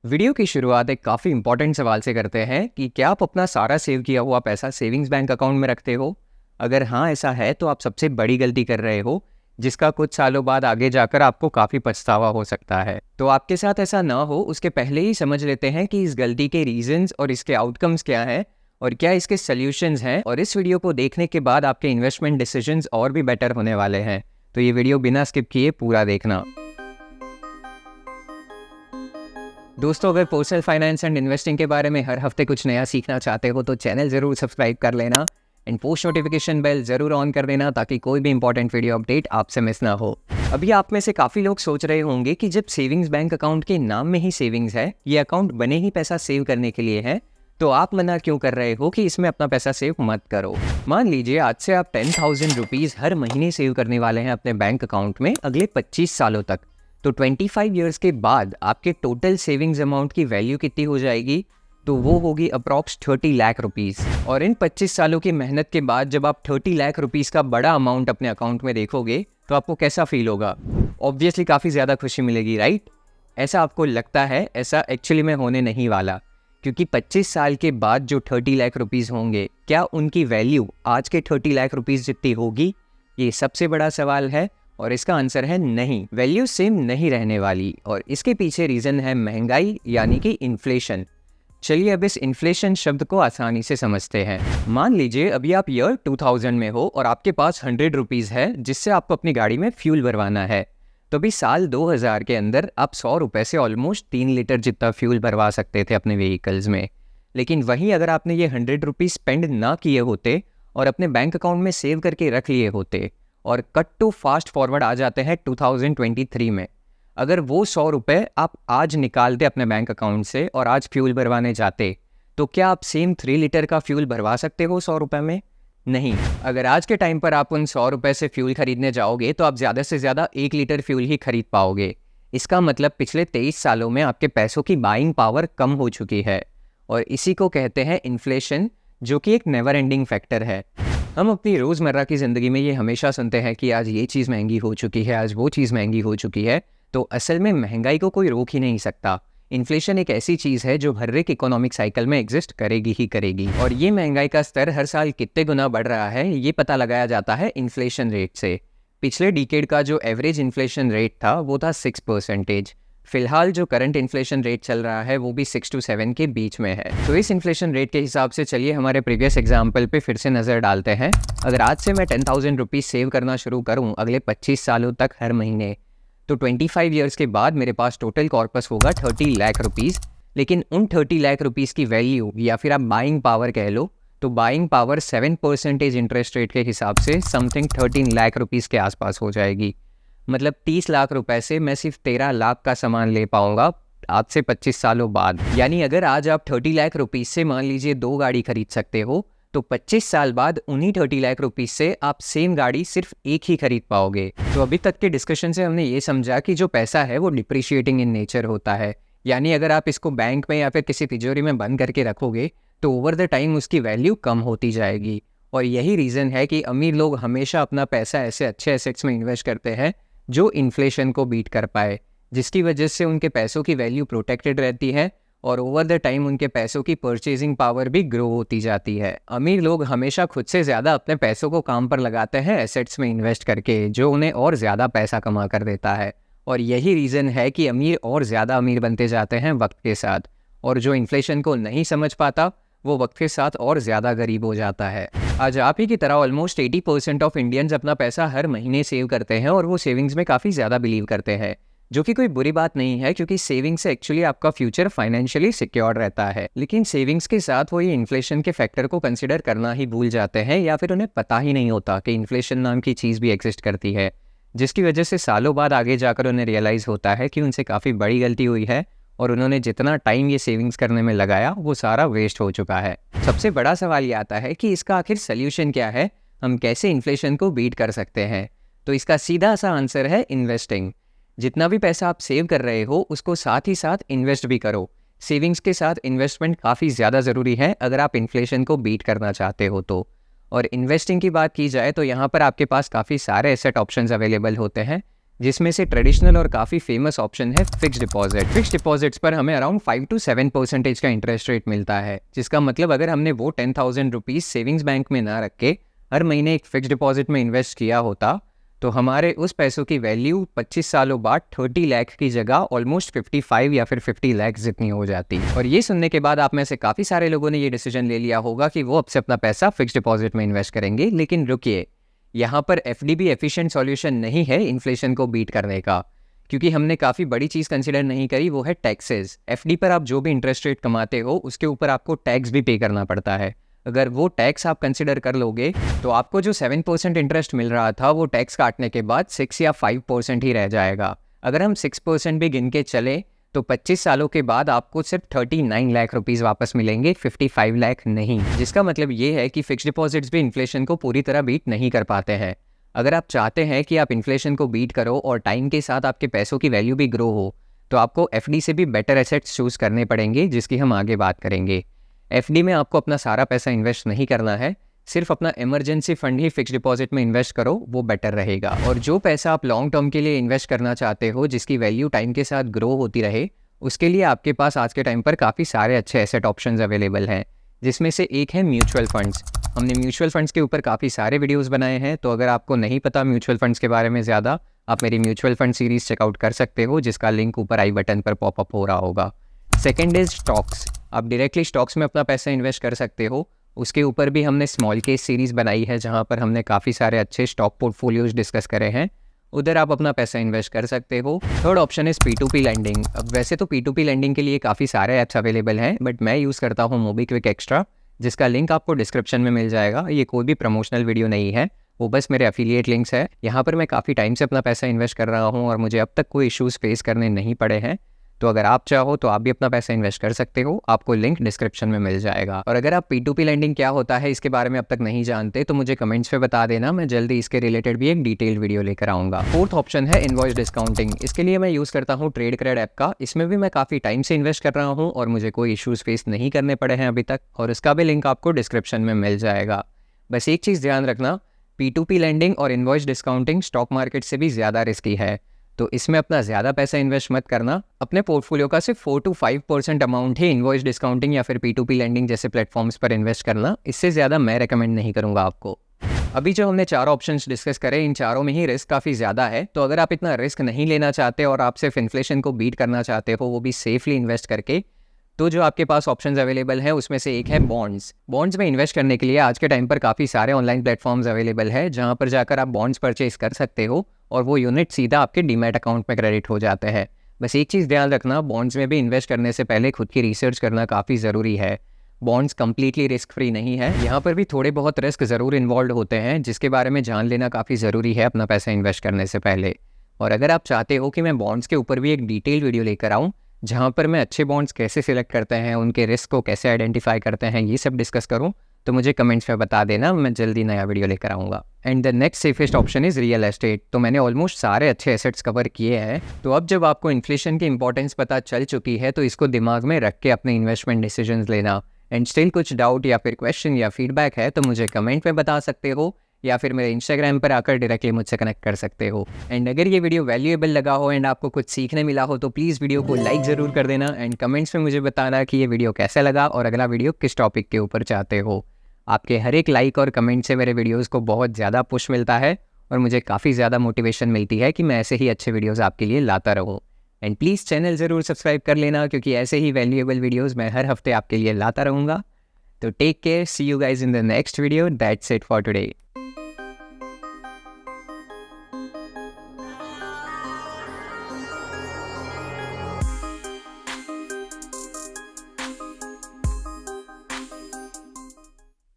Video की शुरुआत एक काफ़ी इंपॉर्टेंट सवाल से करते हैं कि क्या आप अपना सारा सेव किया हुआ पैसा सेविंग्स बैंक अकाउंट में रखते हो? अगर हाँ ऐसा है तो आप सबसे बड़ी गलती कर रहे हो, जिसका कुछ सालों बाद आगे जाकर आपको काफ़ी पछतावा हो सकता है। तो आपके साथ ऐसा ना हो उसके पहले ही समझ लेते हैं कि इस गलती के रीजंस और इसके आउटकम्स क्या हैं और क्या इसके सॉल्यूशंस हैं, और इस वीडियो को देखने के बाद आपके इन्वेस्टमेंट डिसीजंस और भी बेटर होने वाले हैं। तो ये वीडियो बिना स्किप किए पूरा देखना। दोस्तों, अगर पर्सनल फाइनेंस एंड इन्वेस्टिंग के बारे में हर हफ्ते कुछ नया सीखना चाहते हो तो चैनल ज़रूर सब्सक्राइब कर लेना एंड पोस्ट नोटिफिकेशन बेल ज़रूर ऑन कर देना ताकि कोई भी इंपॉर्टेंट वीडियो अपडेट आपसे मिस ना हो। अभी आप में से काफ़ी लोग सोच रहे होंगे कि जब सेविंग्स बैंक अकाउंट के नाम में ही सेविंग्स है, ये अकाउंट बने ही पैसा सेव करने के लिए है, तो आप मना क्यों कर रहे हो कि इसमें अपना पैसा सेव मत करो। मान लीजिए आज से आप 10,000 रुपीज़ हर महीने सेव करने वाले हैं अपने बैंक अकाउंट में अगले 25 सालों तक। तो 25 इयर्स के बाद आपके टोटल सेविंग्स अमाउंट की वैल्यू कितनी हो जाएगी? तो वो होगी अप्रॉक्स 30 लाख रुपीज़। और इन 25 सालों की मेहनत के बाद जब आप 30 लाख रुपीज़ का बड़ा अमाउंट अपने अकाउंट में देखोगे तो आपको कैसा फील होगा? ऑब्वियसली काफ़ी ज़्यादा खुशी मिलेगी, राइट? ऐसा आपको लगता है, ऐसा एक्चुअली में होने नहीं वाला, क्योंकि 25 साल के बाद जो 30 लाख रुपीज़ होंगे, क्या उनकी वैल्यू आज के 30 लाख रुपीज़ जितनी होगी? ये सबसे बड़ा सवाल है और इसका आंसर है नहीं, वैल्यू सेम नहीं रहने वाली। और इसके पीछे रीज़न है महंगाई यानी कि इन्फ्लेशन। चलिए अब इस इन्फ्लेशन शब्द को आसानी से समझते हैं। मान लीजिए अभी आप ईयर 2000 में हो और आपके पास 100 रुपीज़ है जिससे आपको अपनी गाड़ी में फ्यूल भरवाना है। तो अभी साल 2000 के अंदर आप 100 रुपये से ऑलमोस्ट 3 लीटर जितना फ्यूल भरवा सकते थे अपने व्हीकल्स में। लेकिन वहीं अगर आपने ये 100 रुपीज़ स्पेंड ना किए होते और अपने बैंक अकाउंट में सेव करके रख लिए होते, और कट टू फास्ट फॉरवर्ड आ जाते हैं 2023 में, अगर वो 100 रुपये आप आज निकालते अपने बैंक अकाउंट से और आज फ्यूल भरवाने जाते, तो क्या आप सेम 3 लीटर का फ्यूल भरवा सकते हो 100 रुपये में? नहीं। अगर आज के टाइम पर आप उन 100 रुपये से फ्यूल खरीदने जाओगे तो आप ज़्यादा से ज़्यादा 1 लीटर फ्यूल ही खरीद पाओगे। इसका मतलब पिछले 23 सालों में आपके पैसों की बाइंग पावर कम हो चुकी है, और इसी को कहते हैं इन्फ्लेशन, जो कि एक नेवर एंडिंग फैक्टर है। हम अपनी रोज़मर्रा की ज़िंदगी में ये हमेशा सुनते हैं कि आज ये चीज़ महंगी हो चुकी है, आज वो चीज़ महंगी हो चुकी है। तो असल में महंगाई को कोई रोक ही नहीं सकता। इन्फ्लेशन एक ऐसी चीज़ है जो हर एक इकोनॉमिक साइकिल में एग्जिस्ट करेगी ही करेगी, और ये महंगाई का स्तर हर साल कितने गुना बढ़ रहा है ये पता लगाया जाता है इन्फ्लेशन रेट से। पिछले डिकेड का जो एवरेज इन्फ्लेशन रेट था वो था 6%। फिलहाल जो करंट इन्फ्लेशन रेट चल रहा है वो भी 6 to 7 के बीच में है। तो इस इन्फ्लेशन रेट के हिसाब से चलिए हमारे प्रीवियस एग्जाम्पल पे फिर से नज़र डालते हैं। अगर आज से मैं 10,000 रुपीज़ सेव करना शुरू करूं अगले 25 सालों तक हर महीने, तो 25 इयर्स के बाद मेरे पास टोटल कॉर्पस होगा 30 लाख रुपीज़। लेकिन उन 30 लाख रुपीज़ की वैल्यू या फिर आप बाइंग पावर कह लो, तो बाइंग पावर 7% इंटरेस्ट रेट के हिसाब से समथिंग 13 लाख रुपीज़ के आसपास हो जाएगी। मतलब 30 लाख रुपए से मैं सिर्फ 13 लाख का सामान ले पाऊंगा आज से 25 सालों बाद। यानी अगर आज आप 30 लाख रुपीज़ से मान लीजिए 2 गाड़ी खरीद सकते हो, तो 25 साल बाद उन्हीं 30 लाख रुपीज़ से आप सेम गाड़ी सिर्फ एक ही खरीद पाओगे। तो अभी तक के डिस्कशन से हमने ये समझा कि जो पैसा है वो डिप्रिशिएटिंग इन नेचर होता है। यानी अगर आप इसको बैंक में या फिर किसी तिजोरी में बंद करके रखोगे तो ओवर द टाइम उसकी वैल्यू कम होती जाएगी। और यही रीज़न है कि अमीर लोग हमेशा अपना पैसा ऐसे अच्छे एसेट्स में इन्वेस्ट करते हैं जो इन्फ्लेशन को बीट कर पाए, जिसकी वजह से उनके पैसों की वैल्यू प्रोटेक्टेड रहती है और ओवर द टाइम उनके पैसों की परचेजिंग पावर भी ग्रो होती जाती है। अमीर लोग हमेशा खुद से ज़्यादा अपने पैसों को काम पर लगाते हैं एसेट्स में इन्वेस्ट करके, जो उन्हें और ज़्यादा पैसा कमा कर देता है। और यही रीज़न है कि अमीर और ज़्यादा अमीर बनते जाते हैं वक्त के साथ, और जो इन्फ्लेशन को नहीं समझ पाता वो वक्त के साथ और ज़्यादा गरीब हो जाता है। आज आप ही की तरह ऑलमोस्ट 80% ऑफ इंडियंस अपना पैसा हर महीने सेव करते हैं और वो सेविंग्स में काफ़ी ज़्यादा बिलीव करते हैं, जो कि कोई बुरी बात नहीं है, क्योंकि सेविंग्स से एक्चुअली आपका फ्यूचर फाइनेंशियली सिक्योर रहता है। लेकिन सेविंग्स के साथ वो ये इन्फ्लेशन के फैक्टर को कंसिडर करना ही भूल जाते हैं, या फिर उन्हें पता ही नहीं होता कि इन्फ्लेशन नाम की चीज़ भी एग्जिस्ट करती है, जिसकी वजह से सालों बाद आगे जाकर उन्हें रियलाइज़ होता है कि उनसे काफ़ी बड़ी गलती हुई है और उन्होंने जितना टाइम ये सेविंग्स करने में लगाया वो सारा वेस्ट हो चुका है। सबसे बड़ा सवाल ये आता है कि इसका आखिर सल्यूशन क्या है, हम कैसे इन्फ्लेशन को बीट कर सकते हैं? तो इसका सीधा सा आंसर है इन्वेस्टिंग। जितना भी पैसा आप सेव कर रहे हो उसको साथ ही साथ इन्वेस्ट भी करो। सेविंग्स के साथ इन्वेस्टमेंट काफ़ी ज़्यादा ज़रूरी है अगर आप इन्फ्लेशन को बीट करना चाहते हो तो। और इन्वेस्टिंग की बात की जाए तो यहाँ पर आपके पास काफ़ी सारे एसेट ऑप्शंस अवेलेबल होते हैं, जिसमें से ट्रेडिशनल और काफ़ी फेमस ऑप्शन है फिक्स डिपॉजिट। फिक्स डिपॉजिट्स पर हमें अराउंड 5 to 7% का इंटरेस्ट रेट मिलता है, जिसका मतलब अगर हमने वो 10,000 रुपीज़ सेविंग्स बैंक में ना रख के हर महीने एक फिक्स डिपॉजिट में इन्वेस्ट किया होता तो हमारे उस पैसों की वैल्यू 25 सालों बाद 30 लाख की जगह ऑलमोस्ट 55 या फिर 50 लाख जितनी हो जाती। और ये सुनने के बाद आप में से काफ़ी सारे लोगों ने ये डिसीजन ले लिया होगा कि वो अब से अपना पैसा फिक्स डिपॉजिट में इन्वेस्ट करेंगे। लेकिन रुकिए, यहाँ पर एफडी भी एफिशिएंट सॉल्यूशन नहीं है इन्फ्लेशन को बीट करने का, क्योंकि हमने काफ़ी बड़ी चीज़ कंसिडर नहीं करी, वो है टैक्सेस। एफडी पर आप जो भी इंटरेस्ट रेट कमाते हो उसके ऊपर आपको टैक्स भी पे करना पड़ता है। अगर वो टैक्स आप कंसिडर कर लोगे तो आपको जो 7% इंटरेस्ट मिल रहा था वो टैक्स काटने के बाद 6 या 5% ही रह जाएगा। अगर हम 6% भी गिन के चले तो 25 सालों के बाद आपको सिर्फ 39 लाख रुपीज़ वापस मिलेंगे, 55 लाख नहीं। जिसका मतलब ये है कि फिक्स डिपॉजिट्स भी इन्फ्लेशन को पूरी तरह बीट नहीं कर पाते हैं। अगर आप चाहते हैं कि आप इन्फ्लेशन को बीट करो और टाइम के साथ आपके पैसों की वैल्यू भी ग्रो हो, तो आपको एफडी से भी बेटर एसेट्स चूज़ करने पड़ेंगे, जिसकी हम आगे बात करेंगे। एफडी में आपको अपना सारा पैसा इन्वेस्ट नहीं करना है, सिर्फ अपना इमरजेंसी फंड ही फिक्स डिपॉजिट में इन्वेस्ट करो, वो बेटर रहेगा। और जो पैसा आप लॉन्ग टर्म के लिए इन्वेस्ट करना चाहते हो, जिसकी वैल्यू टाइम के साथ ग्रो होती रहे, उसके लिए आपके पास आज के टाइम पर काफ़ी सारे अच्छे एसेट ऑप्शंस अवेलेबल हैं, जिसमें से एक है म्यूचुअल फंड्स। हमने म्यूचुअल फंड्स के ऊपर काफ़ी सारे वीडियोस बनाए हैं, तो अगर आपको नहीं पता म्यूचुअल फंड्स के बारे में ज़्यादा, आप मेरी म्यूचुअल फंड सीरीज़ चेकआउट कर सकते हो, जिसका लिंक ऊपर आई बटन पर पॉपअप हो रहा होगा। Second is stocks. आप डायरेक्टली स्टॉक्स में अपना पैसा इन्वेस्ट कर सकते हो। उसके ऊपर भी हमने स्मॉल केस सीरीज़ बनाई है, जहाँ पर हमने काफ़ी सारे अच्छे स्टॉक पोर्टफोलियोज डिस्कस करे हैं, उधर आप अपना पैसा इन्वेस्ट कर सकते हो। Third option is P2P lending. अब वैसे तो P2P लैंडिंग के लिए काफ़ी सारे ऐप्स अवेलेबल हैं, बट मैं यूज़ करता हूँ मोबीक्विक एक्स्ट्रा, जिसका लिंक आपको डिस्क्रिप्शन में मिल जाएगा। ये कोई भी प्रमोशनल वीडियो नहीं है, वो बस मेरे एफिलिएट लिंक्स है। यहाँ पर मैं काफ़ी टाइम से अपना पैसा इन्वेस्ट कर रहा हूँ और मुझे अब तक कोई इश्यूज़ फेस करने नहीं पड़े हैं। तो अगर आप चाहो तो आप भी अपना पैसा इन्वेस्ट कर सकते हो, आपको लिंक डिस्क्रिप्शन में मिल जाएगा। और अगर आप P2P लैंडिंग क्या होता है इसके बारे में अब तक नहीं जानते तो मुझे कमेंट्स पे बता देना, मैं जल्दी इसके रिलेटेड भी एक डिटेल्ड वीडियो लेकर आऊँगा। फोर्थ ऑप्शन है इनवॉइस डिस्काउंटिंग। इसके लिए मैं यूज़ करता हूँ ट्रेडक्रेड ऐप का। इसमें भी मैं काफ़ी टाइम से इन्वेस्ट कर रहा हूँ और मुझे कोई इशूज़ फेस नहीं करने पड़े हैं अभी तक, और इसका भी लिंक आपको डिस्क्रिप्शन में मिल जाएगा। बस एक चीज़ ध्यान रखना, P2P लैंडिंग और इनवॉइस डिस्काउंटिंग स्टॉक मार्केट से भी ज़्यादा रिस्की है, तो इसमें अपना ज़्यादा पैसा इन्वेस्ट मत करना। अपने पोर्टफोलियो का सिर्फ 4 to 5% amount he invoice discounting या फिर P2P लैंडिंग जैसे प्लेटफॉर्म्स पर इन्वेस्ट करना, इससे ज़्यादा मैं रेकमेंड नहीं करूँगा आपको। अभी जो हमने चारों ऑप्शंस डिस्कस करे, इन चारों में ही रिस्क काफ़ी ज़्यादा है, तो अगर आप इतना रिस्क नहीं लेना चाहते और आप सिर्फ इन्फ्लेशन को बीट करना चाहते हो, वो भी सेफली इन्वेस्ट करके, तो जो आपके पास ऑप्शंस अवेलेबल हैं उसमें से एक है बॉन्ड्स। बॉन्ड्स में इन्वेस्ट करने के लिए आज के टाइम पर काफ़ी सारे ऑनलाइन प्लेटफॉर्म्स अवेलेबल है, जहां पर जाकर आप बॉन्ड्स परचेज कर सकते हो और वो यूनिट सीधा आपके डीमैट अकाउंट में क्रेडिट हो जाते हैं। बस एक चीज़ ध्यान रखना, बॉन्ड्स में भी इन्वेस्ट करने से पहले खुद की रिसर्च करना काफ़ी ज़रूरी है। बॉन्ड्स कम्प्लीटली रिस्क फ्री नहीं है, यहाँ पर भी थोड़े बहुत रिस्क ज़रूर इन्वॉल्व होते हैं, जिसके बारे में जान लेना काफ़ी ज़रूरी है अपना पैसा इन्वेस्ट करने से पहले। और अगर आप चाहते हो कि मैं बॉन्ड्स के ऊपर भी एक डिटेल वीडियो लेकर आऊँ, जहाँ पर मैं अच्छे बॉन्ड्स कैसे सिलेक्ट करते हैं, उनके रिस्क को कैसे आइडेंटिफाई करते हैं, ये सब डिस्कस करूँ, तो मुझे कमेंट्स में बता देना, मैं जल्दी नया वीडियो लेकर आऊँगा। And the next safest option is real estate. तो मैंने ऑलमोस्ट सारे अच्छे एसेट्स कवर किए हैं, तो अब जब आपको इन्फ्लेशन की इंपॉर्टेंस पता चल चुकी है, तो इसको दिमाग में रख के अपने इन्वेस्टमेंट डिसीजंस लेना। एंड स्टिल कुछ डाउट या फिर क्वेश्चन या फीडबैक है तो मुझे कमेंट में बता सकते हो, या फिर मेरे इंस्टाग्राम पर आकर डायरेक्टली मुझसे कनेक्ट कर सकते हो। एंड अगर ये वीडियो वैल्यूएबल लगा हो एंड आपको कुछ सीखने मिला हो तो प्लीज़ वीडियो को लाइक ज़रूर कर देना एंड कमेंट्स में मुझे बताना कि ये वीडियो कैसा लगा और अगला वीडियो किस टॉपिक के ऊपर चाहते हो। आपके हर एक लाइक और कमेंट से मेरे वीडियोज़ को बहुत ज़्यादा पुश मिलता है और मुझे काफ़ी ज़्यादा मोटिवेशन मिलती है कि मैं ऐसे ही अच्छे वीडियोज़ आपके लिए लाता रहूँ। एंड प्लीज़ चैनल ज़रूर सब्सक्राइब कर लेना, क्योंकि ऐसे ही वैल्यूएबल वीडियोज़ मैं हर हफ्ते आपके लिए लाता रहूँगा। तो take care, see you guys in the next video. That's it for today.